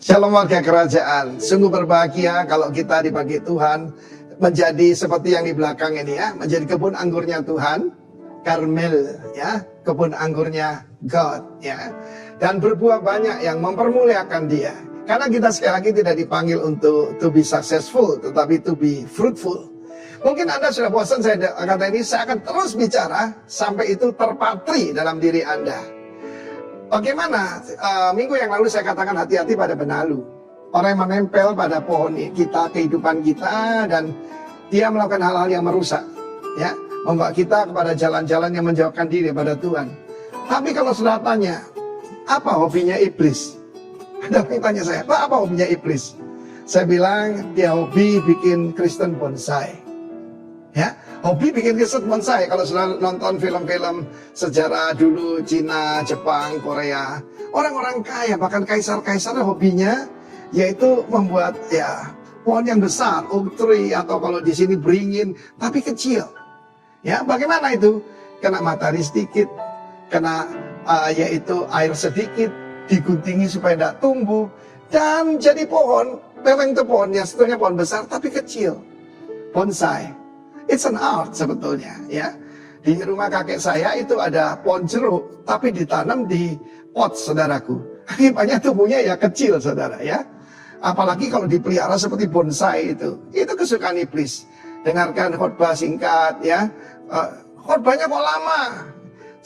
Shalom warga kerajaan, sungguh berbahagia kalau kita dipakai Tuhan menjadi seperti yang di belakang ini ya, menjadi kebun anggurnya Tuhan, Karmel ya, kebun anggurnya God ya, dan berbuah banyak yang mempermuliakan Dia. Karena kita sekali lagi tidak dipanggil untuk to be successful, tetapi to be fruitful. Mungkin Anda sudah bosan saya kata ini, saya akan terus bicara sampai itu terpatri dalam diri Anda. Bagaimana minggu yang lalu saya katakan hati-hati pada benalu. Orang yang menempel pada pohon kita, kehidupan kita, dan dia melakukan hal-hal yang merusak, ya, membawa kita kepada jalan-jalan yang menjauhkan diri pada Tuhan. Tapi kalau sudah tanya, apa hobinya iblis? Ada yang tanya saya, apa hobinya iblis? Saya bilang dia hobi bikin Kristen bonsai. Ya, hobi bikin Kristen bonsai. Kalau sudah nonton film-film sejarah dulu, Cina, Jepang, Korea, orang-orang kaya, bahkan kaisar-kaisar hobinya yaitu membuat ya pohon yang besar, oak tree, atau kalau di sini beringin, tapi kecil. Ya, bagaimana itu? Kena matahari sedikit, kena yaitu air sedikit, diguntingi supaya tidak tumbuh, dan jadi pohon. Memang itu pohonnya sebetulnya pohon besar tapi kecil, bonsai. It's an art sebetulnya ya. Di rumah kakek saya itu ada pohon jeruk, tapi ditanam di pot, saudaraku. Akibatnya tumbuhnya ya kecil, saudara ya. Apalagi kalau dipelihara seperti bonsai itu kesukaan iblis. Dengarkan khotbah singkat ya. Khotbahnya kok lama.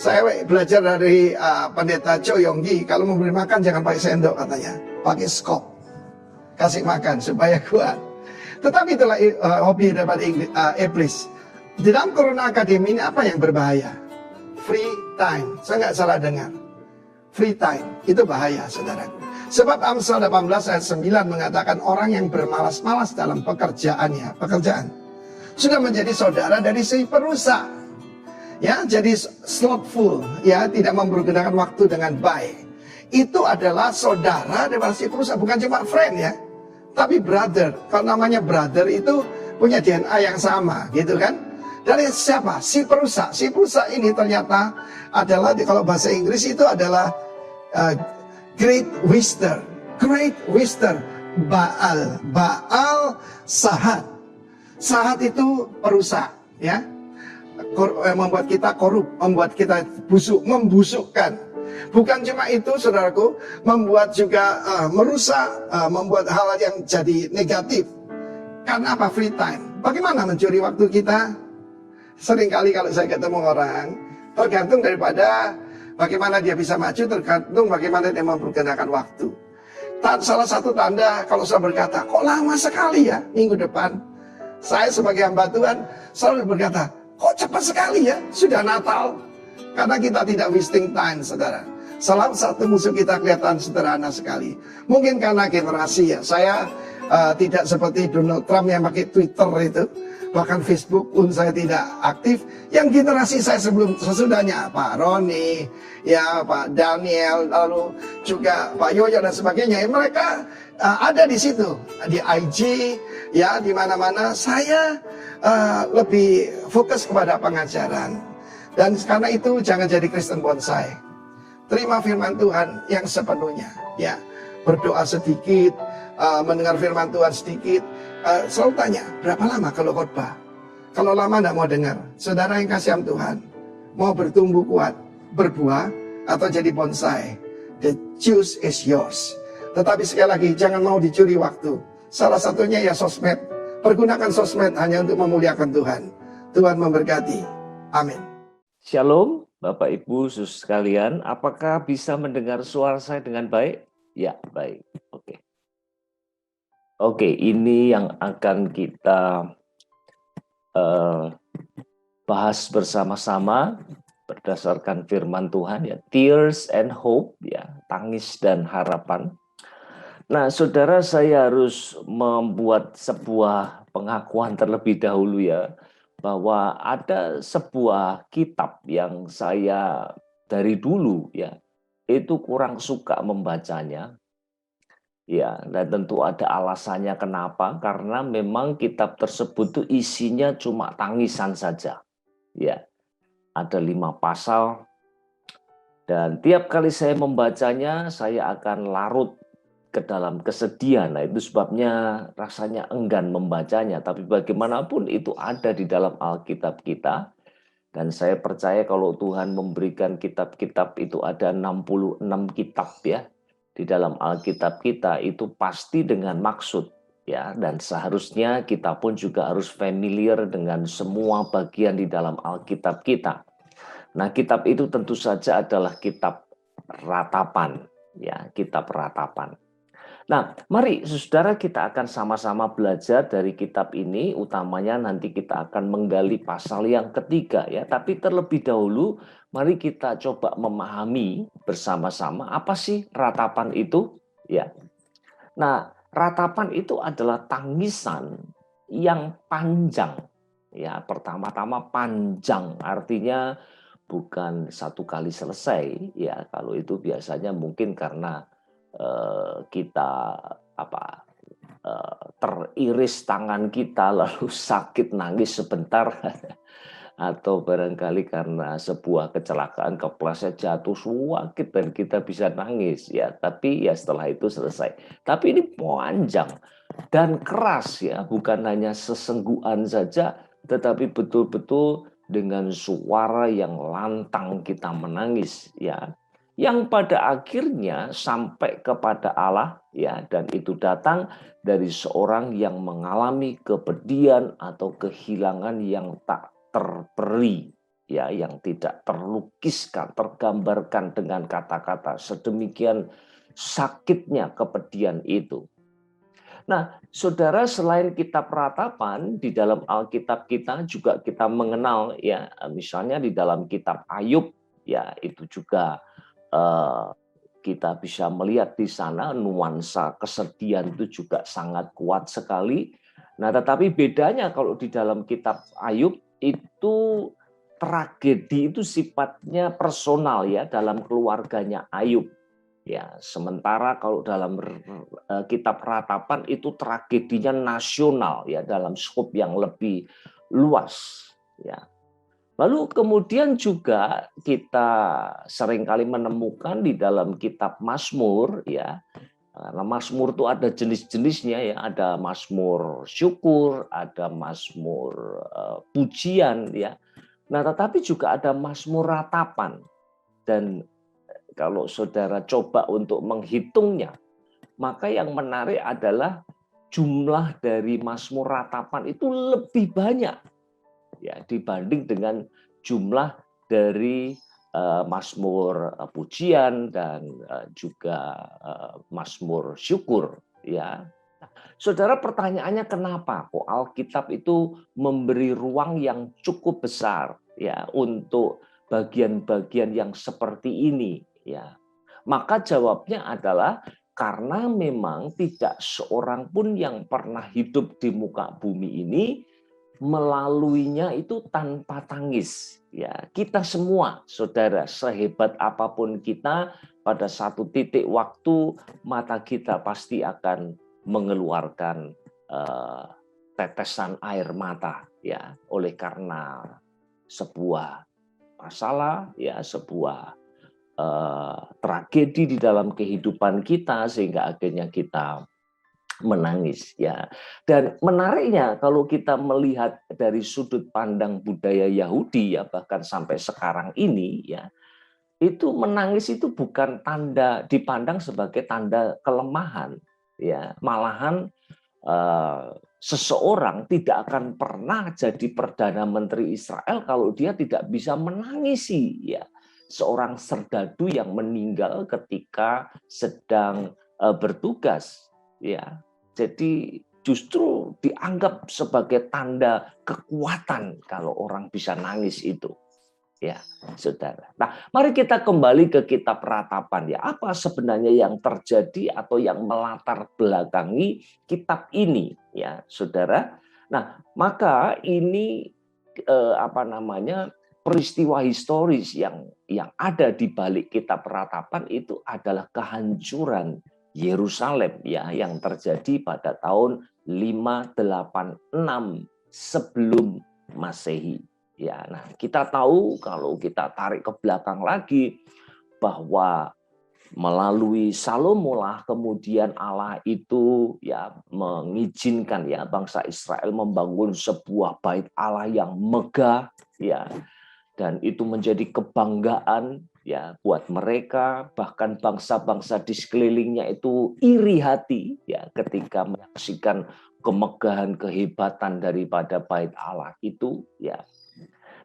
Saya belajar dari pendeta Cho Yonggi, kalau memberi makan jangan pakai sendok katanya, pakai skop. Kasih makan supaya kuat. Tetapi itulah hobi daripada iblis. Di dalam Corona Academy ini apa yang berbahaya? Free time. Saya nggak salah dengar. Free time itu bahaya, saudaraku. Sebab Amsal 18 ayat 9 mengatakan orang yang bermalas-malas dalam pekerjaan sudah menjadi saudara dari si perusak. Ya, jadi slothful, ya, tidak mempergunakan waktu dengan baik. Itu adalah saudara daripada si perusak, bukan cuma friend ya. Tapi brother, kalau namanya brother itu punya DNA yang sama, gitu kan? Dari siapa? Si perusak. Si perusak ini ternyata adalah, kalau bahasa Inggris itu adalah great wisdom. Great wisdom. Baal Sahat. Sahat itu perusak, ya. Membuat kita korup, membuat kita busuk, membusukkan. Bukan cuma itu, saudaraku, membuat juga merusak, membuat hal yang jadi negatif. Karena apa? Free time. Bagaimana mencuri waktu kita? Seringkali kalau saya ketemu orang, tergantung daripada bagaimana dia bisa maju, tergantung bagaimana dia mempergunakan waktu. Salah satu tanda kalau saya berkata, kok lama sekali ya minggu depan? Saya sebagai hamba Tuhan selalu berkata, kok cepat sekali ya, sudah Natal. Karena kita tidak wasting time, saudara. Salah satu musuh kita kelihatan sederhana sekali. Mungkin karena generasi ya. Saya tidak seperti Donald Trump yang pakai Twitter itu. Bahkan Facebook pun saya tidak aktif. Yang generasi saya sesudahnya, Pak Roni, ya Pak Daniel, lalu juga Pak Yoyo dan sebagainya. Mereka ada di situ, di IG, ya di mana-mana. Saya lebih fokus kepada pengajaran. Dan karena itu jangan jadi Kristen bonsai. Terima firman Tuhan yang sepenuhnya, ya. Berdoa sedikit, mendengar firman Tuhan sedikit. Selalu tanya, berapa lama kalau khotbah? Kalau lama tidak mau dengar. Saudara yang kasihan Tuhan, mau bertumbuh kuat, berbuah, atau jadi bonsai, the choice is yours. Tetapi sekali lagi, jangan mau dicuri waktu. Salah satunya ya sosmed. Pergunakan sosmed hanya untuk memuliakan Tuhan. Tuhan memberkati. Amin. Shalom, Bapak Ibu Saudara sekalian, apakah bisa mendengar suara saya dengan baik? Ya, baik. Oke, ini yang akan kita bahas bersama-sama berdasarkan firman Tuhan ya, tears and hope ya, tangis dan harapan. Nah, saudara, saya harus membuat sebuah pengakuan terlebih dahulu ya, bahwa ada sebuah kitab yang saya dari dulu ya itu kurang suka membacanya ya, dan tentu ada alasannya kenapa, karena memang kitab tersebut tuh isinya cuma tangisan saja ya, ada 5 pasal dan tiap kali saya membacanya saya akan larut ke dalam kesedihan. Nah, itu sebabnya rasanya enggan membacanya. Tapi bagaimanapun itu ada di dalam Alkitab kita. Dan saya percaya kalau Tuhan memberikan kitab-kitab itu ada 66 kitab ya di dalam Alkitab kita itu pasti dengan maksud ya, dan seharusnya kita pun juga harus familiar dengan semua bagian di dalam Alkitab kita. Nah, kitab itu tentu saja adalah kitab ratapan ya, kitab ratapan. Nah, mari saudara kita akan sama-sama belajar dari kitab ini, utamanya nanti kita akan menggali pasal yang ketiga ya. Tapi terlebih dahulu, mari kita coba memahami bersama-sama apa sih ratapan itu ya. Nah, ratapan itu adalah tangisan yang panjang ya. Pertama-tama panjang, artinya bukan satu kali selesai ya. Kalau itu biasanya mungkin karena kita teriris tangan kita lalu sakit nangis sebentar atau barangkali karena sebuah kecelakaan kepleset jatuh sakit dan kita bisa nangis ya, tapi ya setelah itu selesai. Tapi ini panjang dan keras ya, bukan hanya sesenggukan saja tetapi betul-betul dengan suara yang lantang kita menangis ya, yang pada akhirnya sampai kepada Allah ya, dan itu datang dari seorang yang mengalami kepedihan atau kehilangan yang tak terperi ya, yang tidak terlukiskan, tergambarkan dengan kata-kata, sedemikian sakitnya kepedihan itu. Nah, saudara, selain kitab ratapan di dalam Alkitab kita juga kita mengenal ya, misalnya di dalam kitab Ayub ya, itu juga kita bisa melihat di sana nuansa kesedihan itu juga sangat kuat sekali. Nah, tetapi bedanya kalau di dalam kitab Ayub itu tragedi itu sifatnya personal ya, dalam keluarganya Ayub. Ya, sementara kalau dalam kitab ratapan itu tragedinya nasional ya, dalam skop yang lebih luas ya. Lalu kemudian juga kita seringkali menemukan di dalam kitab Mazmur ya. Karena Mazmur itu ada jenis-jenisnya ya, ada Mazmur syukur, ada Mazmur pujian ya. Nah, tetapi juga ada Mazmur ratapan. Dan kalau saudara coba untuk menghitungnya, maka yang menarik adalah jumlah dari Mazmur ratapan itu lebih banyak ya dibanding dengan jumlah dari Mazmur pujian dan juga Mazmur syukur ya. Saudara, pertanyaannya kenapa kok Alkitab itu memberi ruang yang cukup besar ya untuk bagian-bagian yang seperti ini ya. Maka jawabnya adalah karena memang tidak seorang pun yang pernah hidup di muka bumi ini melaluinya itu tanpa tangis ya. Kita semua saudara, sehebat apapun kita, pada satu titik waktu mata kita pasti akan mengeluarkan tetesan air mata ya, oleh karena sebuah masalah ya, sebuah tragedi di dalam kehidupan kita sehingga akhirnya kita menangis ya. Dan menariknya kalau kita melihat dari sudut pandang budaya Yahudi ya, bahkan sampai sekarang ini ya, itu menangis itu bukan tanda, dipandang sebagai tanda kelemahan ya. Malahan seseorang tidak akan pernah jadi perdana menteri Israel kalau dia tidak bisa menangisi ya seorang serdadu yang meninggal ketika sedang bertugas ya. Jadi justru dianggap sebagai tanda kekuatan kalau orang bisa nangis itu. Ya, saudara. Nah, mari kita kembali ke kitab ratapan ya. Apa sebenarnya yang terjadi atau yang melatar belakangi kitab ini ya, saudara? Nah, maka ini peristiwa historis yang ada di balik kitab ratapan itu adalah kehancuran Yerusalem ya, yang terjadi pada tahun 586 sebelum Masehi. Ya, nah kita tahu kalau kita tarik ke belakang lagi bahwa melalui Salomo lah kemudian Allah itu ya mengizinkan ya bangsa Israel membangun sebuah bait Allah yang megah ya, dan itu menjadi kebanggaan ya buat mereka, bahkan bangsa-bangsa di sekelilingnya itu iri hati ya ketika menyaksikan kemegahan kehebatan daripada bait Allah itu ya.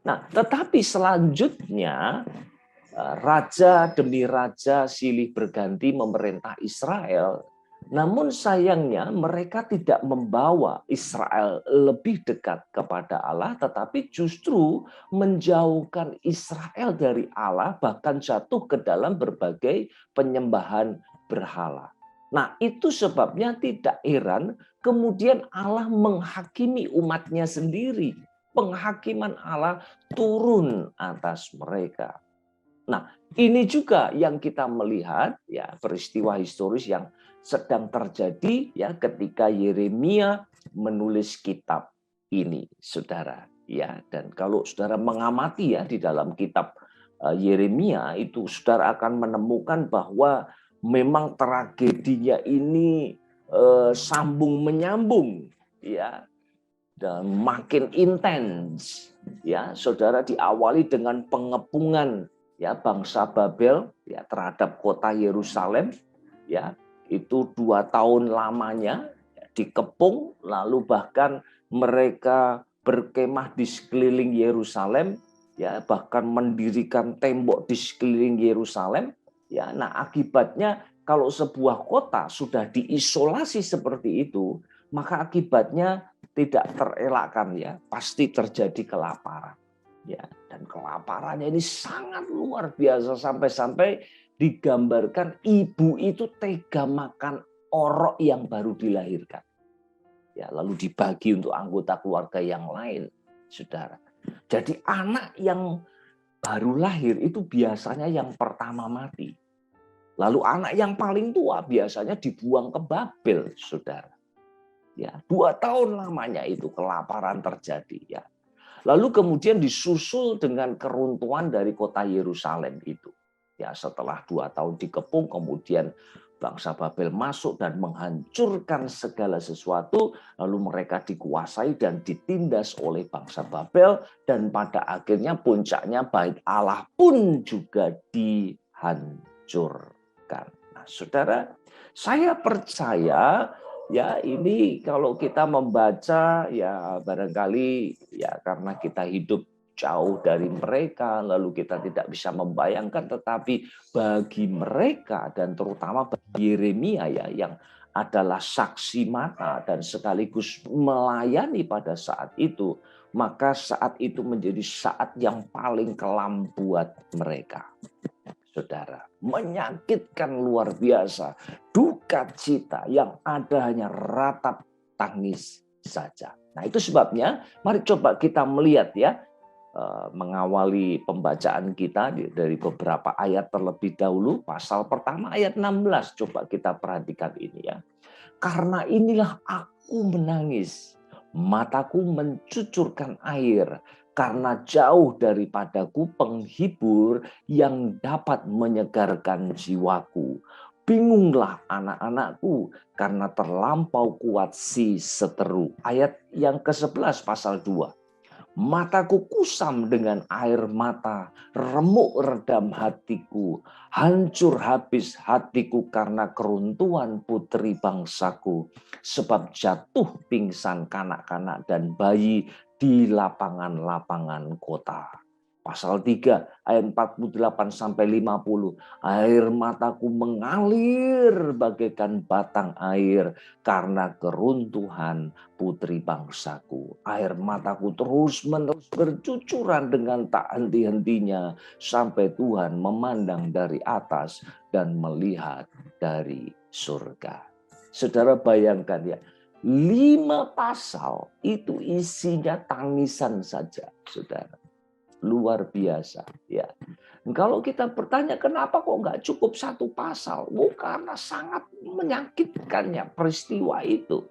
Nah, tetapi selanjutnya raja demi raja silih berganti memerintah Israel. Namun sayangnya mereka tidak membawa Israel lebih dekat kepada Allah, tetapi justru menjauhkan Israel dari Allah, bahkan jatuh ke dalam berbagai penyembahan berhala. Nah, itu sebabnya tidak heran kemudian Allah menghakimi umatnya sendiri. Penghakiman Allah turun atas mereka. Nah, ini juga yang kita melihat ya peristiwa historis yang sedang terjadi ya ketika Yeremia menulis kitab ini, Saudara. Ya, dan kalau Saudara mengamati ya di dalam kitab Yeremia itu Saudara akan menemukan bahwa memang tragedinya ini sambung menyambung ya, dan makin intens ya. Saudara, diawali dengan pengepungan ya bangsa Babel ya terhadap kota Yerusalem ya, itu 2 tahun lamanya ya, dikepung, lalu bahkan mereka berkemah di sekeliling Yerusalem ya, bahkan mendirikan tembok di sekeliling Yerusalem ya. Nah, akibatnya kalau sebuah kota sudah diisolasi seperti itu, maka akibatnya tidak terelakkan ya, pasti terjadi kelaparan. Ya, dan kelaparannya ini sangat luar biasa sampai-sampai digambarkan ibu itu tega makan orok yang baru dilahirkan. Ya, lalu dibagi untuk anggota keluarga yang lain, Saudara. Jadi anak yang baru lahir itu biasanya yang pertama mati. Lalu anak yang paling tua biasanya dibuang ke Babel, Saudara. Ya, 2 tahun lamanya itu kelaparan terjadi ya. Lalu kemudian disusul dengan keruntuhan dari kota Yerusalem itu. Ya, setelah 2 tahun dikepung, kemudian bangsa Babel masuk dan menghancurkan segala sesuatu, lalu mereka dikuasai dan ditindas oleh bangsa Babel, dan pada akhirnya puncaknya bait Allah pun juga dihancurkan. Nah, Saudara, saya percaya ya, ini kalau kita membaca ya barangkali ya karena kita hidup jauh dari mereka, lalu kita tidak bisa membayangkan, tetapi bagi mereka dan terutama bagi Yeremia ya yang adalah saksi mata dan sekaligus melayani pada saat itu, maka saat itu menjadi saat yang paling kelam buat mereka. Saudara, menyakitkan luar biasa, duka cita yang ada hanya ratap tangis saja. Nah, itu sebabnya mari coba kita melihat ya, mengawali pembacaan kita dari beberapa ayat terlebih dahulu. Pasal pertama ayat 16, coba kita perhatikan ini ya. Karena inilah aku menangis, mataku mencucurkan air, karena jauh daripadaku penghibur yang dapat menyegarkan jiwaku. Bingunglah anak-anakku karena terlampau kuat si seteru. Ayat yang ke-11 pasal 2. Mataku kusam dengan air mata, remuk redam hatiku, hancur habis hatiku karena keruntuhan putri bangsaku, sebab jatuh pingsan kanak-kanak dan bayi di lapangan-lapangan kota. Pasal 3 ayat 48 sampai 50. Air mataku mengalir bagaikan batang air karena keruntuhan putri bangsaku. Air mataku terus-menerus bercucuran dengan tak henti-hentinya sampai Tuhan memandang dari atas dan melihat dari surga. Saudara bayangkan ya, 5 pasal itu isinya tangisan saja, Saudara. Luar biasa ya. Kalau kita bertanya kenapa kok nggak cukup 1 pasal? Karena sangat menyakitkannya peristiwa itu.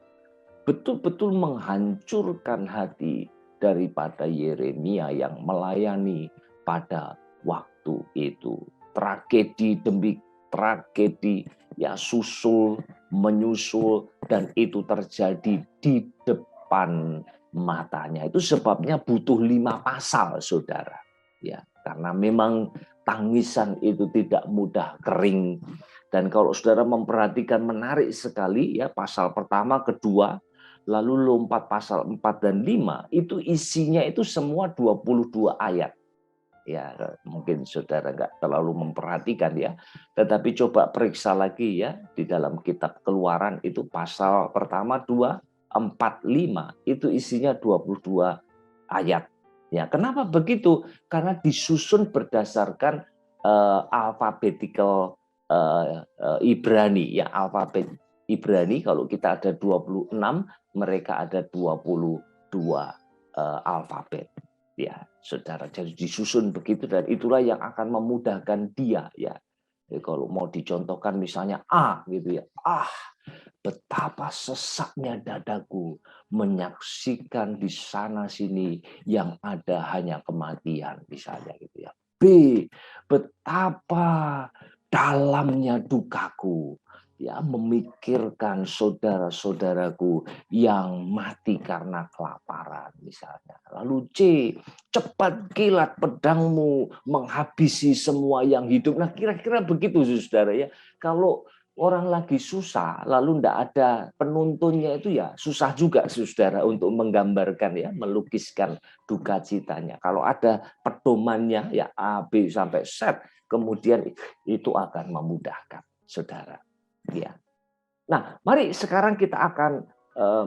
Betul-betul menghancurkan hati daripada Yeremia yang melayani pada waktu itu. Tragedi demi tragedi, ya susul menyusul, dan itu terjadi di depan matanya. Itu sebabnya butuh 5 pasal, saudara. Ya, karena memang tangisan itu tidak mudah kering. Dan kalau saudara memperhatikan, menarik sekali ya, pasal pertama, kedua, lalu lompat pasal 4 dan 5, itu isinya itu semua 22 ayat. Ya, mungkin saudara nggak terlalu memperhatikan ya, tetapi coba periksa lagi ya, di dalam kitab Keluaran itu pasal pertama, 2, 4, 5, itu isinya 22 ayat. Ya, kenapa begitu? Karena disusun berdasarkan alphabetical Ibrani ya, alfabet Ibrani. Kalau kita ada 26, mereka ada 22 alfabet. Ya, saudara, jadi disusun begitu, dan itulah yang akan memudahkan dia ya. Jadi kalau mau dicontohkan misalnya A gitu ya, betapa sesaknya dadaku menyaksikan di sana sini yang ada hanya kematian misalnya gitu ya. B, betapa dalamnya dukaku ya memikirkan saudara-saudaraku yang mati karena kelaparan misalnya. Lalu C, cepat kilat pedangmu menghabisi semua yang hidup. Nah, kira-kira begitu saudara ya. Kalau orang lagi susah lalu tidak ada penuntunnya, itu ya susah juga saudara untuk menggambarkan ya, melukiskan duka citanya. Kalau ada pedomannya ya A, B sampai Z, kemudian itu akan memudahkan saudara. Ya. Nah, mari sekarang kita akan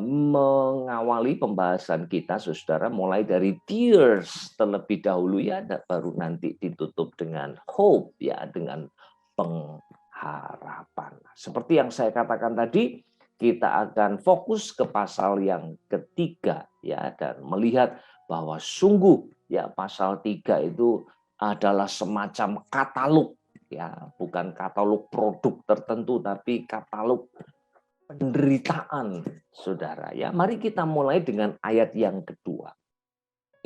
mengawali pembahasan kita, saudara, mulai dari tears terlebih dahulu ya, baru nanti ditutup dengan hope ya, dengan pengharapan. Seperti yang saya katakan tadi, kita akan fokus ke pasal yang ketiga ya, dan melihat bahwa sungguh ya pasal 3 itu adalah semacam katalog ya, bukan katalog produk tertentu tapi katalog penderitaan saudara ya. Mari kita mulai dengan ayat yang kedua.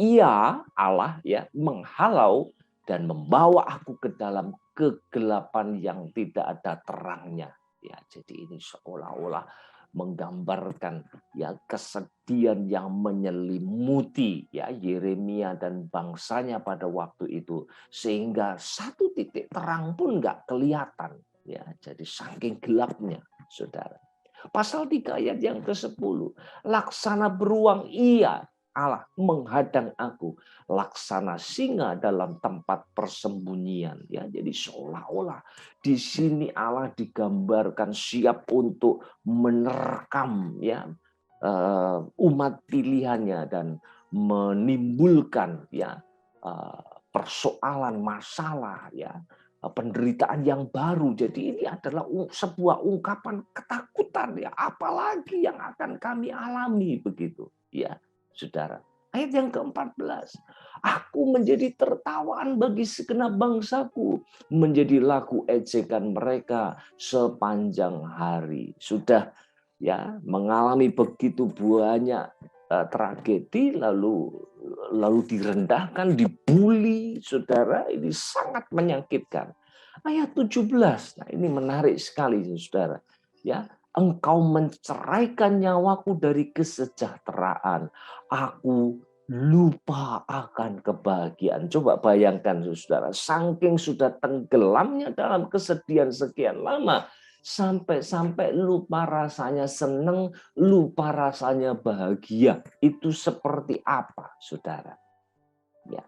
Ia Allah ya menghalau dan membawa aku ke dalam kegelapan yang tidak ada terangnya ya. Jadi ini seolah-olah menggambarkan ya kesedihan yang menyelimuti ya Yeremia dan bangsanya pada waktu itu, sehingga satu titik terang pun nggak kelihatan ya. Jadi saking gelapnya saudara. Pasal 3 ayat yang ke-10, laksana beruang ia Allah menghadang aku, laksana singa dalam tempat persembunyian ya. Jadi seolah-olah di sini Allah digambarkan siap untuk menerkam ya umat pilihannya dan menimbulkan ya persoalan, masalah ya, penderitaan yang baru. Jadi ini adalah sebuah ungkapan ketakutan ya, apalagi yang akan kami alami begitu ya. Saudara, ayat yang ke-14. Aku menjadi tertawaan bagi segenap bangsaku, menjadi lagu ejekan mereka sepanjang hari. Sudah ya mengalami begitu banyak tragedi, lalu direndahkan, dibully, saudara, ini sangat menyakitkan. Ayat 17. Nah, ini menarik sekali saudara. Ya, engkau menceraikan nyawaku dari kesejahteraan. Aku lupa akan kebahagiaan. Coba bayangkan saudara, saking sudah tenggelamnya dalam kesedihan sekian lama, sampai-sampai lupa rasanya senang, lupa rasanya bahagia. Itu seperti apa saudara? Ya.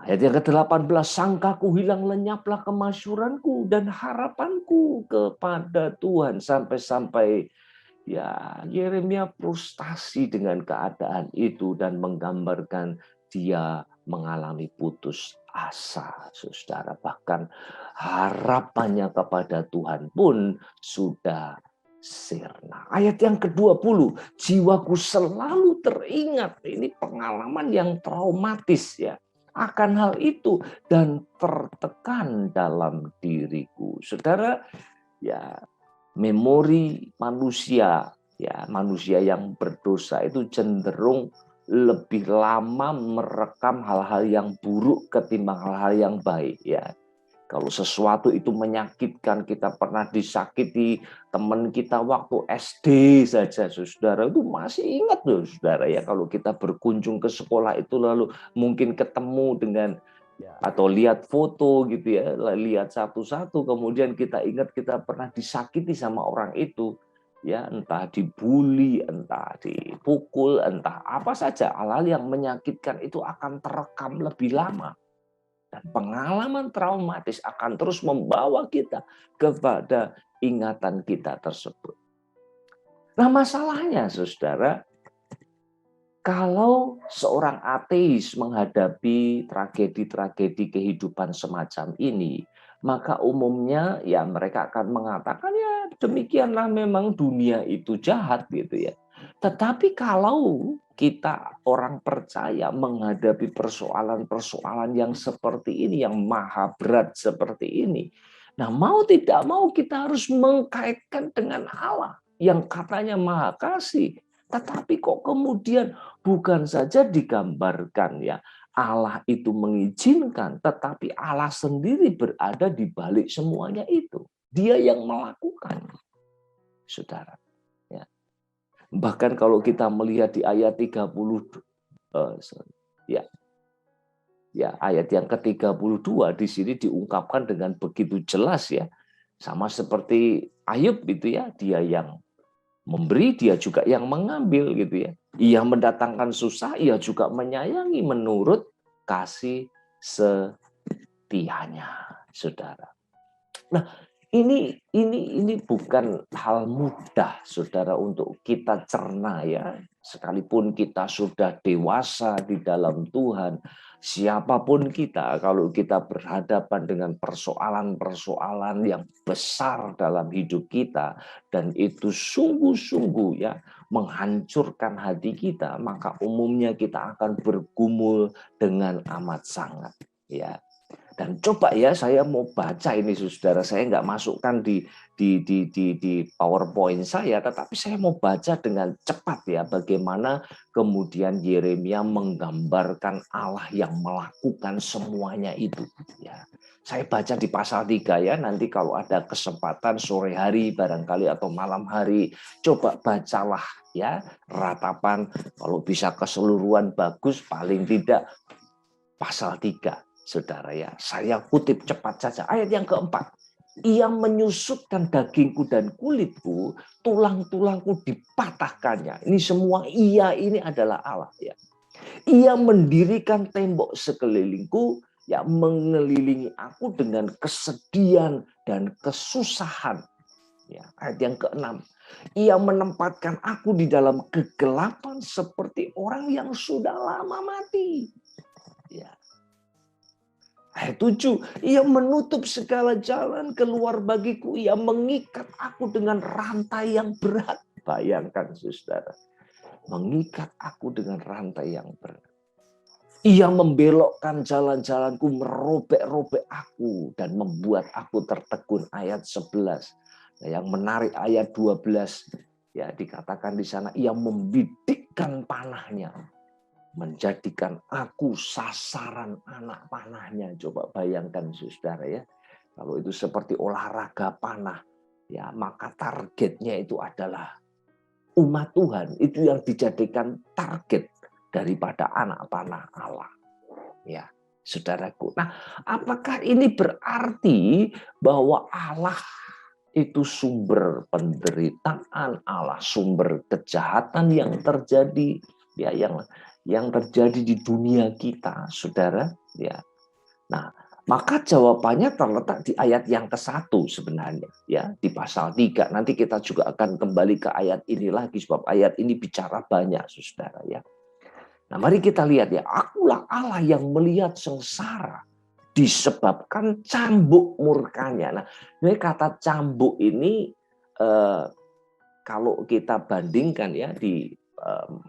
Ayat yang ke-18, sangkaku hilang lenyaplah kemasyuranku dan harapanku kepada Tuhan. Sampai-sampai ya Yeremia frustasi dengan keadaan itu dan menggambarkan dia mengalami putus asa, saudara. Bahkan harapannya kepada Tuhan pun sudah sirna. Ayat yang ke-20, jiwaku selalu teringat. Ini pengalaman yang traumatis ya. Akan hal itu dan tertekan dalam diriku. Saudara, ya memori manusia ya, manusia yang berdosa itu cenderung lebih lama merekam hal-hal yang buruk ketimbang hal-hal yang baik ya. Kalau sesuatu itu menyakitkan, kita pernah disakiti teman kita waktu SD saja, saudara, itu masih ingat loh, saudara ya. Kalau kita berkunjung ke sekolah itu lalu mungkin ketemu dengan atau lihat foto gitu ya, lihat satu-satu, kemudian kita ingat kita pernah disakiti sama orang itu, ya entah dibully, entah dipukul, entah apa saja, hal-hal yang menyakitkan itu akan terekam lebih lama. Dan pengalaman traumatis akan terus membawa kita kepada ingatan kita tersebut. Nah masalahnya saudara, kalau seorang ateis menghadapi tragedi-tragedi kehidupan semacam ini, maka umumnya ya mereka akan mengatakan ya demikianlah memang dunia itu jahat gitu ya. Tetapi kalau kita orang percaya menghadapi persoalan-persoalan yang seperti ini, yang maha berat seperti ini, nah mau tidak mau kita harus mengkaitkan dengan Allah yang katanya maha kasih. Tetapi kok kemudian bukan saja digambarkan ya Allah itu mengizinkan, tetapi Allah sendiri berada di balik semuanya itu. Dia yang melakukan, saudara. Ya. Bahkan kalau kita melihat di ayat 30, ayat yang ke-32 di sini diungkapkan dengan begitu jelas ya. Sama seperti Ayub itu ya, dia yang memberi, dia juga yang mengambil gitu ya. Ia mendatangkan susah, ia juga menyayangi menurut kasih setianya, saudara. Nah, ini bukan hal mudah, saudara, untuk kita cerna ya. Sekalipun kita sudah dewasa di dalam Tuhan, siapapun kita, kalau kita berhadapan dengan persoalan-persoalan yang besar dalam hidup kita, dan itu sungguh-sungguh ya menghancurkan hati kita, maka umumnya kita akan bergumul dengan amat sangat. Ya. Dan coba ya saya mau baca ini saudara, saya nggak masukkan di PowerPoint saya, tetapi saya mau baca dengan cepat ya bagaimana kemudian Yeremia menggambarkan Allah yang melakukan semuanya itu. Ya, saya baca di pasal 3 ya, nanti kalau ada kesempatan sore hari barangkali atau malam hari, coba bacalah ya ratapan, kalau bisa keseluruhan bagus, paling tidak pasal 3. Saudara ya, saya kutip cepat saja ayat yang keempat. Ia menyusutkan dagingku dan kulitku, tulang-tulangku dipatahkannya. Ini semua ia ini adalah Allah ya. Ia mendirikan tembok sekelilingku, ya mengelilingi aku dengan kesedihan dan kesusahan. Ya, ayat yang keenam. Ia menempatkan aku di dalam kegelapan seperti orang yang sudah lama mati. Ya. Ayat 7, ia menutup segala jalan keluar bagiku. Ia mengikat aku dengan rantai yang berat. Bayangkan saudara. Mengikat aku dengan rantai yang berat. Ia membelokkan jalan-jalanku, merobek-robek aku. Dan membuat aku tertegun. Ayat 11. Nah, yang menarik ayat 12. Ya, dikatakan di sana, ia membidikkan panahnya. Menjadikan aku sasaran anak panahnya. Coba bayangkan saudara ya. Kalau itu seperti olahraga panah, ya maka targetnya itu adalah umat Tuhan. Itu yang dijadikan target daripada anak panah Allah. Ya, saudaraku. Nah, apakah ini berarti bahwa Allah itu sumber penderitaan, Allah sumber kejahatan yang terjadi, ya yang terjadi di dunia kita, saudara? Ya. Nah, maka jawabannya terletak di ayat yang ke-1 sebenarnya, ya di pasal 3. Nanti kita juga akan kembali ke ayat ini lagi, sebab ayat ini bicara banyak, saudara ya. Nah, mari kita lihat ya, akulah Allah yang melihat sengsara disebabkan cambuk murkanya. Nah, ini kata cambuk ini kalau kita bandingkan ya di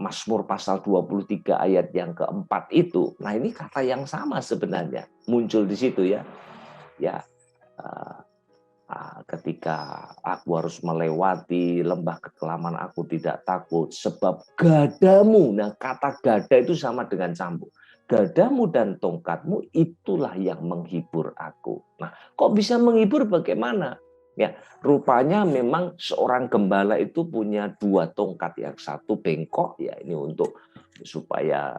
Mazmur pasal 23 ayat yang keempat itu, nah ini kata yang sama sebenarnya muncul di situ ya. Ya, ketika aku harus melewati lembah kekelaman, aku tidak takut sebab gadamu. Nah, kata gada itu sama dengan cambuk. gadamu dan tongkatmu itulah yang menghibur aku. Nah, kok bisa menghibur bagaimana? Ya, rupanya memang seorang gembala itu punya dua tongkat, yang satu bengkok ya ini untuk supaya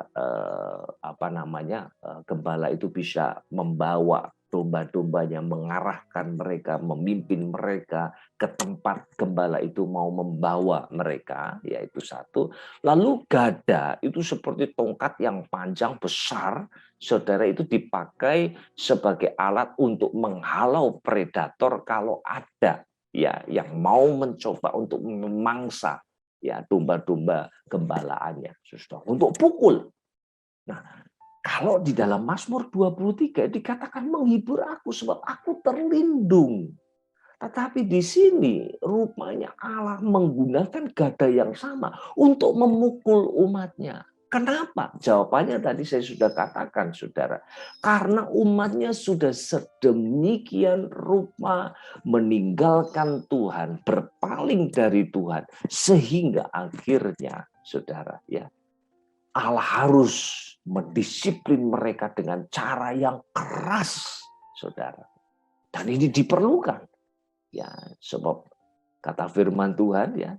gembala itu bisa membawa domba-dombanya, mengarahkan mereka, memimpin mereka ke tempat gembala itu mau membawa mereka, yaitu satu. Lalu gada itu seperti tongkat yang panjang besar, saudara, itu dipakai sebagai alat untuk menghalau predator kalau ada ya yang mau mencoba untuk memangsa ya domba-domba gembalaannya, saudara, untuk pukul. Nah, kalau di dalam Mazmur 23 dikatakan menghibur aku sebab aku terlindung. Tetapi di sini rupanya Allah menggunakan gada yang sama untuk memukul umatnya. Kenapa? Jawabannya tadi saya sudah katakan, saudara. Karena umatnya sudah sedemikian rupa meninggalkan Tuhan, berpaling dari Tuhan, sehingga akhirnya, saudara, ya, Allah harus mendisiplin mereka dengan cara yang keras, saudara. Dan ini diperlukan. Ya, sebab kata firman Tuhan ya,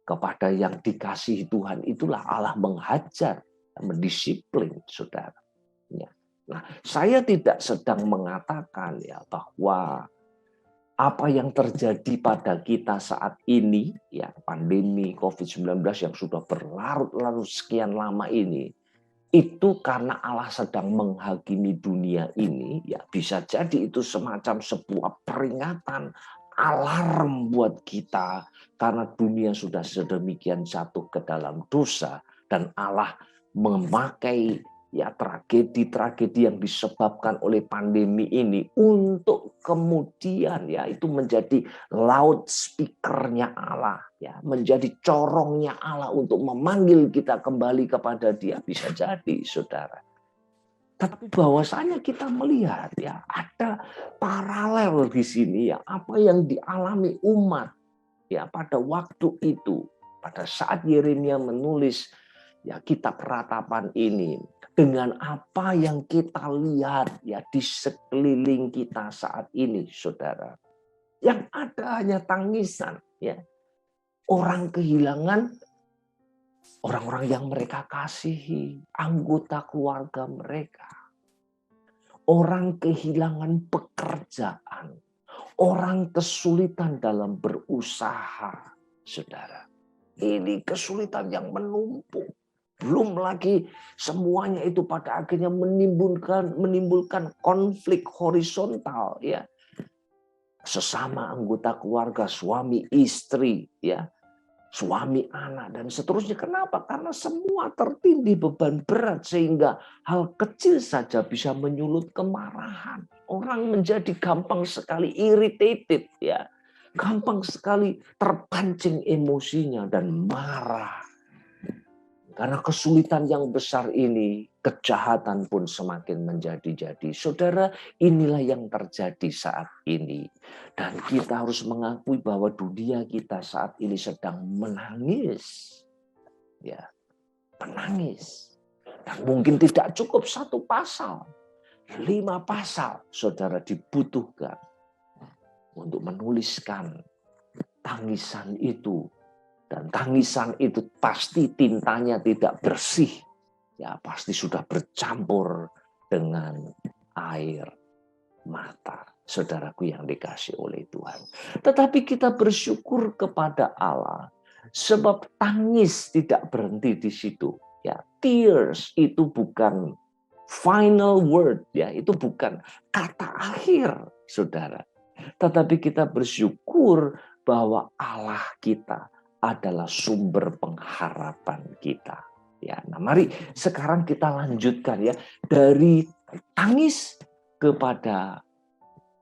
kepada yang dikasihi Tuhan itulah Allah menghajar, mendisiplin, saudara. Ya. Nah, saya tidak sedang mengatakan ya bahwa apa yang terjadi pada kita saat ini, ya pandemi COVID-19 yang sudah berlarut-larut sekian lama ini, itu karena Allah sedang menghakimi dunia ini, ya bisa jadi itu semacam sebuah peringatan, alarm buat kita, karena dunia sudah sedemikian jatuh ke dalam dosa, dan Allah memakai ya tragedi-tragedi yang disebabkan oleh pandemi ini untuk kemudian ya itu menjadi loudspeaker-nya Allah, ya menjadi corongnya Allah untuk memanggil kita kembali kepada Dia, bisa jadi, saudara. Tapi bahwasanya kita melihat ya ada paralel di sini ya apa yang dialami umat ya pada waktu itu, pada saat Yeremia menulis ya kitab ratapan ini, dengan apa yang kita lihat ya di sekeliling kita saat ini, saudara. Yang ada hanya tangisan ya. Orang kehilangan orang-orang yang mereka kasihi, anggota keluarga mereka. Orang kehilangan pekerjaan, orang kesulitan dalam berusaha, saudara. Ini kesulitan yang menumpuk. Belum lagi semuanya itu pada akhirnya menimbulkan konflik horizontal ya. Sesama anggota keluarga, suami istri ya, suami anak dan seterusnya. Kenapa? Karena semua tertindih beban berat sehingga hal kecil saja bisa menyulut kemarahan. Orang menjadi gampang sekali irritated ya. Gampang sekali terpancing emosinya dan marah. Karena kesulitan yang besar ini, kejahatan pun semakin menjadi-jadi. Saudara, inilah yang terjadi saat ini. Dan kita harus mengakui bahwa dunia kita saat ini sedang menangis. Ya, menangis. Dan mungkin tidak cukup satu pasal. 5 pasal, saudara, dibutuhkan untuk menuliskan tangisan itu. Dan tangisan itu pasti tintanya tidak bersih. Ya pasti sudah bercampur dengan air mata. Saudaraku yang dikasih oleh Tuhan. Tetapi kita bersyukur kepada Allah. Sebab tangis tidak berhenti di situ. Ya, tears itu bukan final word. Ya, itu bukan kata akhir, saudara. Tetapi kita bersyukur bahwa Allah kita adalah sumber pengharapan kita. Ya, nah mari sekarang kita lanjutkan ya dari tangis kepada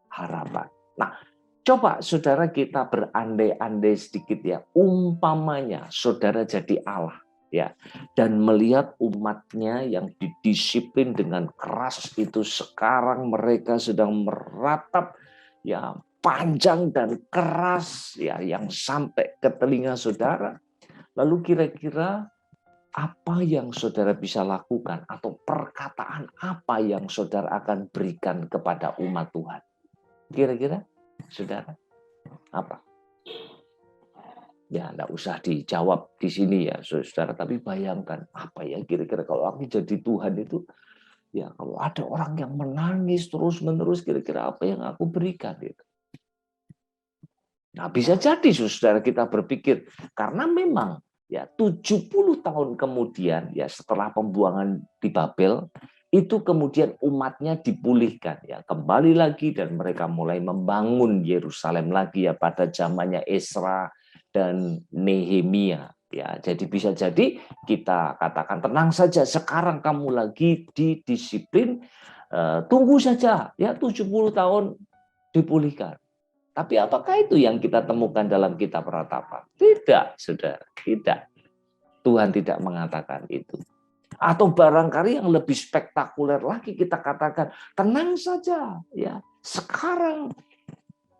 harapan. Nah, coba saudara kita berandai-andai sedikit ya, umpamanya saudara jadi Allah ya dan melihat umatnya yang didisiplin dengan keras itu sekarang mereka sedang meratap ya panjang dan keras ya yang sampai ke telinga saudara. Lalu kira-kira apa yang saudara bisa lakukan atau perkataan apa yang saudara akan berikan kepada umat Tuhan? Kira-kira, saudara, apa? Ya, enggak usah dijawab di sini ya, saudara. Tapi bayangkan, apa ya kira-kira kalau aku jadi Tuhan itu, ya kalau ada orang yang menangis terus-menerus, kira-kira apa yang aku berikan itu? Nah, bisa jadi saudara kita berpikir, karena memang ya 70 tahun kemudian ya setelah pembuangan di Babel, itu kemudian umatnya dipulihkan ya, kembali lagi dan mereka mulai membangun Yerusalem lagi ya pada zamannya Esra dan Nehemia ya. Jadi bisa jadi kita katakan tenang saja, sekarang kamu lagi didisiplin, tunggu saja ya 70 tahun dipulihkan. Tapi apakah itu yang kita temukan dalam kitab Ratapan? Tidak, saudara, tidak. Tuhan tidak mengatakan itu. Atau barangkali yang lebih spektakuler lagi kita katakan, tenang saja, ya. Sekarang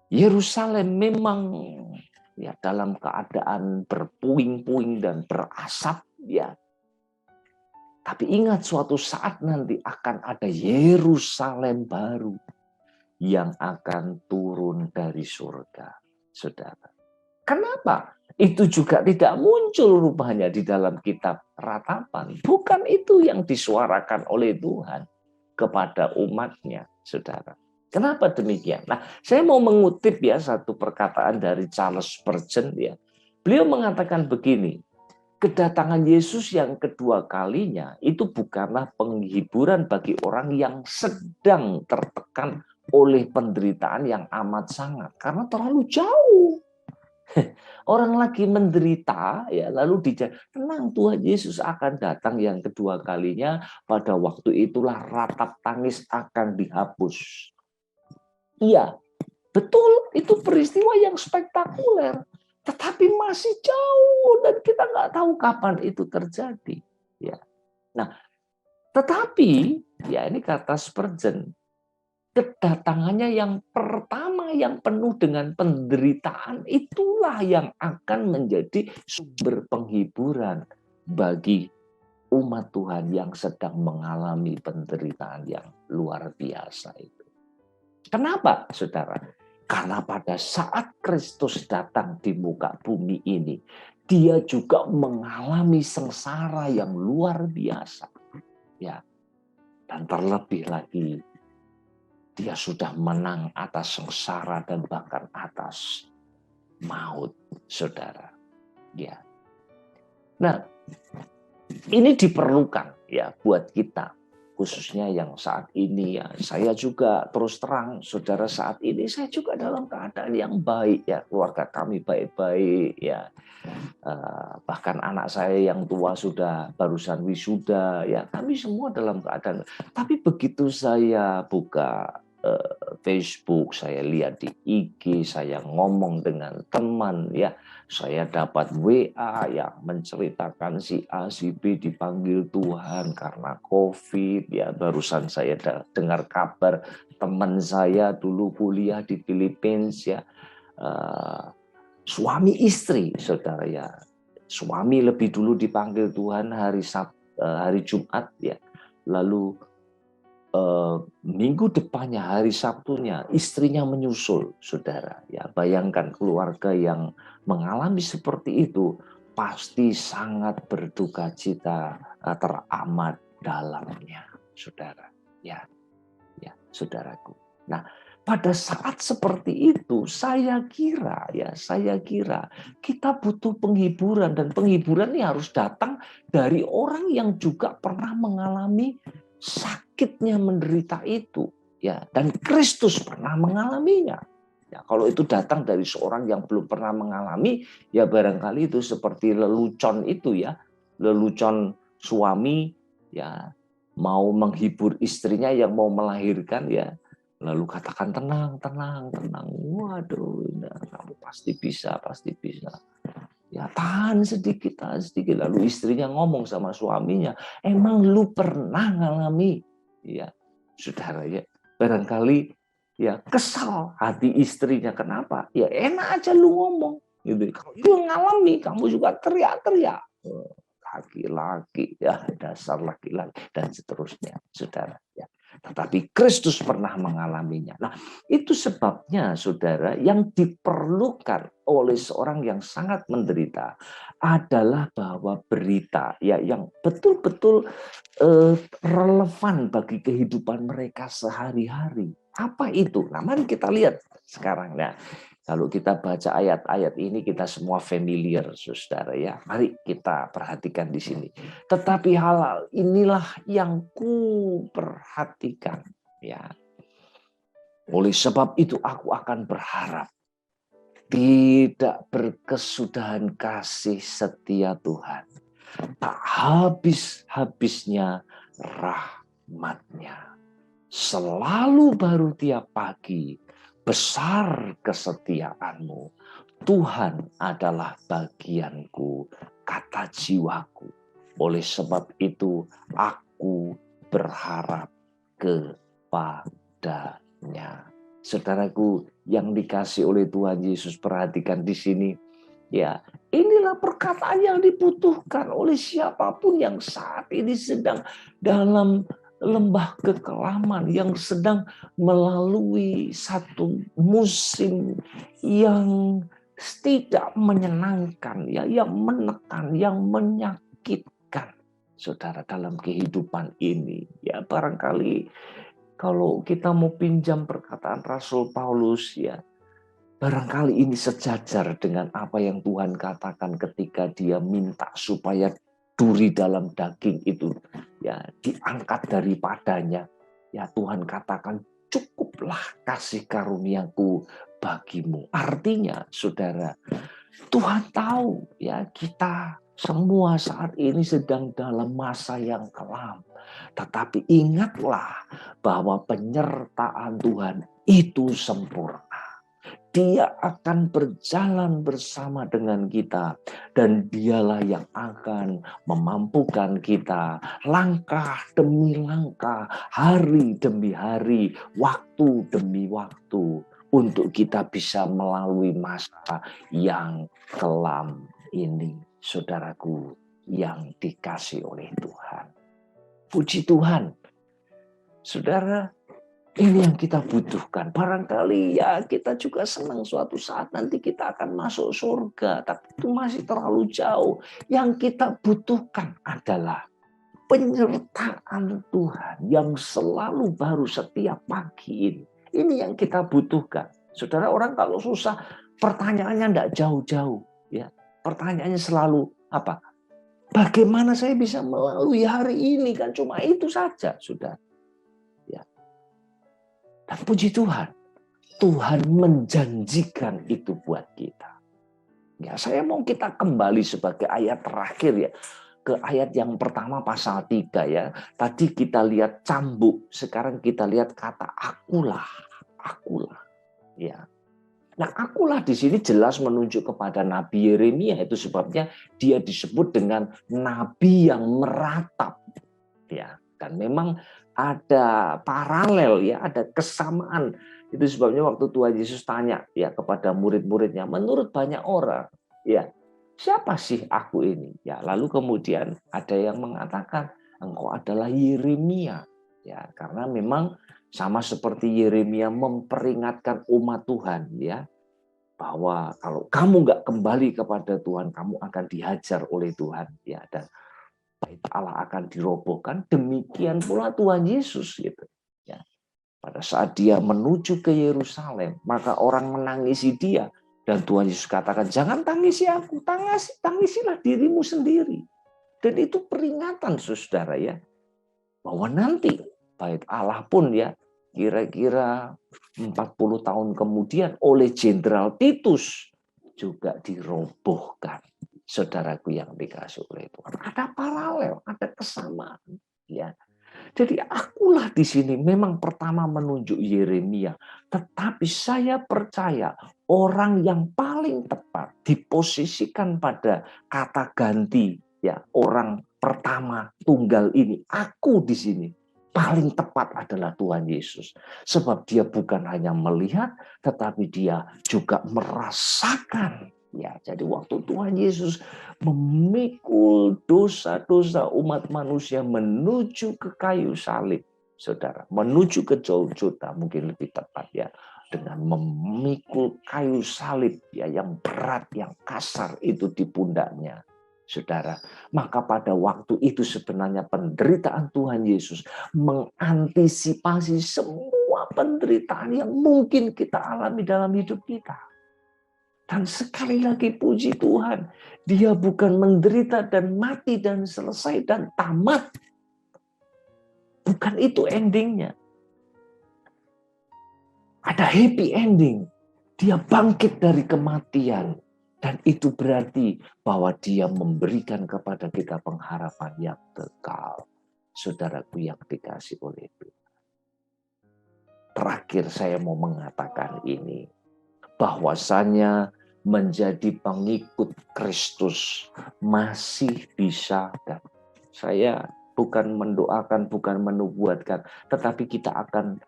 Yerusalem memang ya dalam keadaan berpuing-puing dan berasap, ya. Tapi ingat suatu saat nanti akan ada Yerusalem baru yang akan turun dari surga, saudara. Kenapa? Itu juga tidak muncul rupanya di dalam kitab Ratapan. Bukan itu yang disuarakan oleh Tuhan kepada umatnya, saudara. Kenapa demikian? Nah, saya mau mengutip ya satu perkataan dari Charles Spurgeon ya. Beliau mengatakan begini, kedatangan Yesus yang kedua kalinya itu bukanlah penghiburan bagi orang yang sedang tertekan oleh penderitaan yang amat sangat, karena terlalu jauh. Orang lagi menderita ya, lalu tenang, Tuhan Yesus akan datang yang kedua kalinya, pada waktu itulah ratap tangis akan dihapus. Iya, betul, itu peristiwa yang spektakuler, tetapi masih jauh dan kita nggak tahu kapan itu terjadi. Ya, nah, tetapi ya ini kata Spurgeon, kedatangannya yang pertama yang penuh dengan penderitaan itulah yang akan menjadi sumber penghiburan bagi umat Tuhan yang sedang mengalami penderitaan yang luar biasa itu. Kenapa, saudara? Karena pada saat Kristus datang di muka bumi ini, dia juga mengalami sengsara yang luar biasa. Ya. Dan terlebih lagi, dia sudah menang atas sengsara dan bahkan atas maut, saudara. Ya. Nah, ini diperlukan ya buat kita, khususnya yang saat ini ya. Saya juga terus terang, saudara, saat ini saya juga dalam keadaan yang baik ya. Keluarga kami baik-baik ya. Bahkan anak saya yang tua sudah barusan wisuda ya. Kami semua dalam keadaan. Tapi begitu saya buka Facebook, saya lihat di IG, saya ngomong dengan teman ya, saya dapat WA yang menceritakan si A, si B dipanggil Tuhan karena COVID ya. Barusan saya dengar kabar teman saya dulu kuliah di Filipina ya, suami istri, saudara ya. Suami lebih dulu dipanggil Tuhan hari Jumat ya, lalu minggu depannya hari Sabtunya istrinya menyusul, saudara ya. Bayangkan keluarga yang mengalami seperti itu pasti sangat berduka cita teramat dalamnya, saudara ya, ya saudaraku. Nah, pada saat seperti itu saya kira kita butuh penghiburan, dan penghiburan ini harus datang dari orang yang juga pernah mengalami sakitnya menderita itu ya, dan Kristus pernah mengalaminya ya. Kalau itu datang dari seorang yang belum pernah mengalami ya, barangkali itu seperti lelucon itu ya, lelucon suami ya mau menghibur istrinya yang mau melahirkan ya, lalu katakan tenang. Waduh, nah, kamu pasti bisa ya, tahan sedikit. Lalu istrinya ngomong sama suaminya, emang lu pernah ngalami ya, saudara ya. Barangkali ya kesal hati istrinya. Kenapa? Ya enak aja lu ngomong gitu. Kalau lu ngalami, kamu juga teriak-teriak. laki-laki, ya dasar laki-laki dan seterusnya, saudara. Ya. Tetapi Kristus pernah mengalaminya. Nah, itu sebabnya, saudara, yang diperlukan oleh seorang yang sangat menderita adalah bahwa berita ya yang betul-betul relevan bagi kehidupan mereka sehari-hari. Apa itu? Nah, mari kita lihat sekarang. Nah, kalau kita baca ayat-ayat ini kita semua familiar, saudara ya. Mari kita perhatikan di sini. Tetapi hal inilah yang ku perhatikan, ya. Oleh sebab itu aku akan berharap tidak berkesudahan kasih setia Tuhan, tak habis-habisnya rahmat-Nya. Selalu baru tiap pagi, besar kesetiaan-Mu. Tuhan adalah bagianku, kata jiwaku. Oleh sebab itu aku berharap kepadanya. Saudaraku yang dikasih oleh Tuhan Yesus, perhatikan di sini. Ya, inilah perkataan yang dibutuhkan oleh siapapun yang saat ini sedang dalam lembah kekelaman, yang sedang melalui satu musim yang tidak menyenangkan, ya, yang menekan, yang menyakitkan, saudara, dalam kehidupan ini. Ya, barangkali kalau kita mau pinjam perkataan Rasul Paulus, ya, barangkali ini sejajar dengan apa yang Tuhan katakan ketika dia minta supaya duri dalam daging itu ya diangkat daripadanya. Ya, Tuhan katakan, cukuplah kasih karuniaku bagimu. Artinya, saudara, Tuhan tahu ya kita semua saat ini sedang dalam masa yang kelam. Tetapi ingatlah bahwa penyertaan Tuhan itu sempurna. Dia akan berjalan bersama dengan kita dan dialah yang akan memampukan kita langkah demi langkah, hari demi hari, waktu demi waktu untuk kita bisa melalui masa yang kelam ini, saudaraku yang dikasih oleh Tuhan. Puji Tuhan, saudara. Ini yang kita butuhkan. Barangkali ya kita juga senang suatu saat nanti kita akan masuk surga. Tapi itu masih terlalu jauh. Yang kita butuhkan adalah penyertaan Tuhan yang selalu baru setiap pagi ini. Ini yang kita butuhkan. Saudara, orang kalau susah pertanyaannya tidak jauh-jauh. Ya, pertanyaannya selalu apa? Bagaimana saya bisa melalui hari ini? Kan cuma itu saja, saudara. Dan puji Tuhan, Tuhan menjanjikan itu buat kita. Ya, saya mau kita kembali sebagai ayat terakhir ya, ke ayat yang pertama pasal 3 ya. Tadi kita lihat cambuk, sekarang kita lihat kata akulah, akulah. Ya. Nah, akulah di sini jelas menunjuk kepada Nabi Yeremia, itu sebabnya dia disebut dengan nabi yang meratap. Ya, dan memang ada paralel ya, ada kesamaan. Itu sebabnya waktu Tuhan Yesus tanya ya kepada murid-muridnya, menurut banyak orang, ya, siapa sih aku ini? Ya, lalu kemudian ada yang mengatakan, engkau adalah Yeremia. Ya, karena memang sama seperti Yeremia memperingatkan umat Tuhan ya, bahwa kalau kamu nggak kembali kepada Tuhan, kamu akan dihajar oleh Tuhan ya, dan bait Allah akan dirobohkan. Demikian pula Tuhan Yesus gitu ya. Pada saat dia menuju ke Yerusalem, maka orang menangisi dia dan Tuhan Yesus katakan, jangan tangisi aku, tangisilah dirimu sendiri. Dan itu peringatan, saudara ya, bahwa nanti bait Allah pun ya kira-kira 40 tahun kemudian oleh Jenderal Titus juga dirobohkan. Saudaraku yang dikasih oleh Tuhan, ada paralel, ada kesamaan, ya. Jadi akulah di sini memang pertama menunjuk Yeremia, tetapi saya percaya orang yang paling tepat diposisikan pada kata ganti, ya, orang pertama tunggal ini, aku di sini paling tepat adalah Tuhan Yesus, sebab dia bukan hanya melihat, tetapi dia juga merasakan Ya, jadi waktu Tuhan Yesus memikul dosa-dosa umat manusia menuju ke kayu salib, saudara, menuju ke Golgota mungkin lebih tepat ya, dengan memikul kayu salib ya yang berat, yang kasar itu di pundaknya, saudara. Maka pada waktu itu sebenarnya penderitaan Tuhan Yesus mengantisipasi semua penderitaan yang mungkin kita alami dalam hidup kita. Dan sekali lagi puji Tuhan, dia bukan menderita dan mati dan selesai dan tamat. Bukan itu endingnya. Ada happy ending. Dia bangkit dari kematian. Dan itu berarti bahwa dia memberikan kepada kita pengharapan yang kekal. Saudaraku yang dikasih oleh Tuhan. Terakhir saya mau mengatakan ini. Bahwasanya menjadi pengikut Kristus masih bisa, dan saya bukan mendoakan, bukan menubuatkan, tetapi kita akan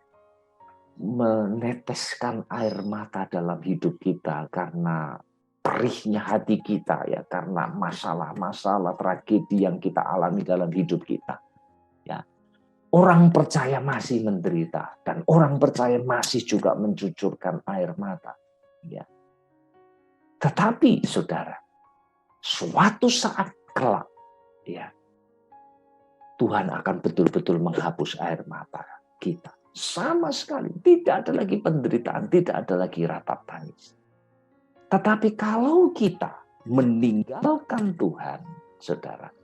meneteskan air mata dalam hidup kita karena perihnya hati kita ya, karena masalah-masalah tragedi yang kita alami dalam hidup kita. Ya. Orang percaya masih menderita dan orang percaya masih juga mencucurkan air mata. Ya. Tetapi saudara, suatu saat kelak, ya, Tuhan akan betul-betul menghapus air mata kita. Sama sekali, tidak ada lagi penderitaan, tidak ada lagi ratap tangis. Tetapi kalau kita meninggalkan Tuhan, saudara,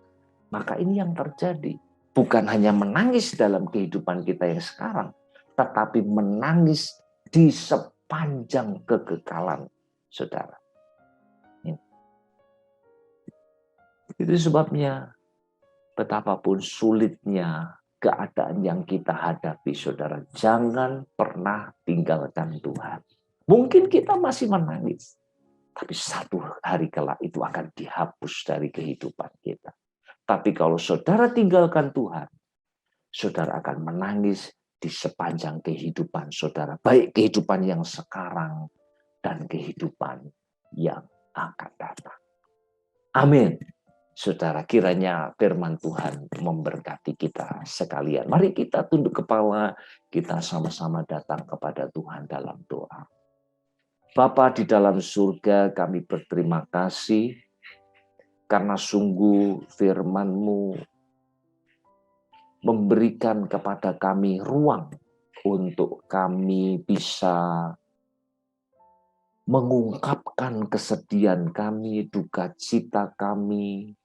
maka ini yang terjadi. Bukan hanya menangis dalam kehidupan kita yang sekarang, tetapi menangis di sepanjang kekekalan, saudara. Itu sebabnya betapapun sulitnya keadaan yang kita hadapi, saudara, jangan pernah tinggalkan Tuhan. Mungkin kita masih menangis, tapi satu hari kelak itu akan dihapus dari kehidupan kita. Tapi kalau saudara tinggalkan Tuhan, saudara akan menangis di sepanjang kehidupan saudara, baik kehidupan yang sekarang dan kehidupan yang akan datang. Amin. Saudara, kiranya firman Tuhan memberkati kita sekalian. Mari kita tunduk kepala, kita sama-sama datang kepada Tuhan dalam doa. Bapa di dalam surga, kami berterima kasih karena sungguh firman-Mu memberikan kepada kami ruang untuk kami bisa mengungkapkan kesedihan kami, duka cita kami,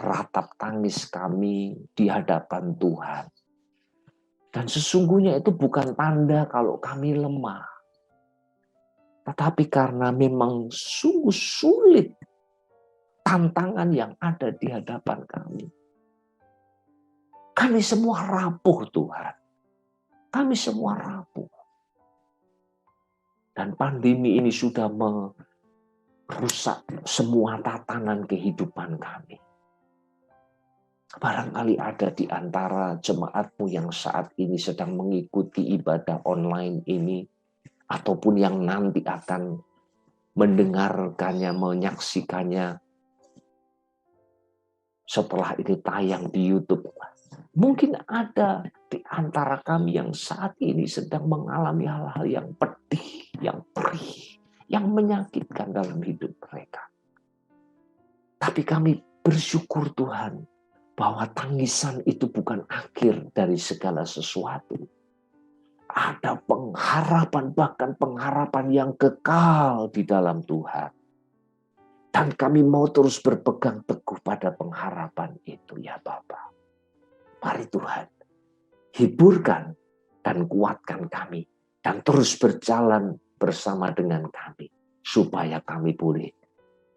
ratap tangis kami di hadapan Tuhan. Dan sesungguhnya itu bukan tanda kalau kami lemah. Tetapi karena memang sungguh sulit tantangan yang ada di hadapan kami. Kami semua rapuh Tuhan. Kami semua rapuh. Dan pandemi ini sudah merusak semua tatanan kehidupan kami. Barangkali ada di antara jemaat-Mu yang saat ini sedang mengikuti ibadah online ini, ataupun yang nanti akan mendengarkannya, menyaksikannya setelah ini tayang di YouTube. Mungkin ada di antara kami yang saat ini sedang mengalami hal-hal yang pedih, yang perih, yang menyakitkan dalam hidup mereka. Tapi kami bersyukur Tuhan, bahwa tangisan itu bukan akhir dari segala sesuatu. Ada pengharapan, bahkan pengharapan yang kekal di dalam Tuhan. Dan kami mau terus berpegang teguh pada pengharapan itu ya Bapa. Mari Tuhan, hiburkan dan kuatkan kami. Dan terus berjalan bersama dengan kami. Supaya kami boleh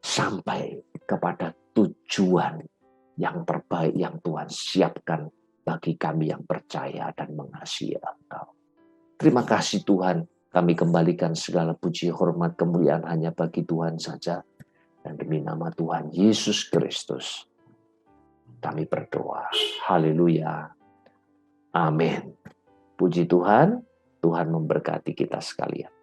sampai kepada tujuan yang terbaik yang Tuhan siapkan bagi kami yang percaya dan mengasihi Engkau. Terima kasih Tuhan, kami kembalikan segala puji, hormat, kemuliaan hanya bagi Tuhan saja. Dan demi nama Tuhan Yesus Kristus, kami berdoa. Haleluya. Amin. Puji Tuhan, Tuhan memberkati kita sekalian.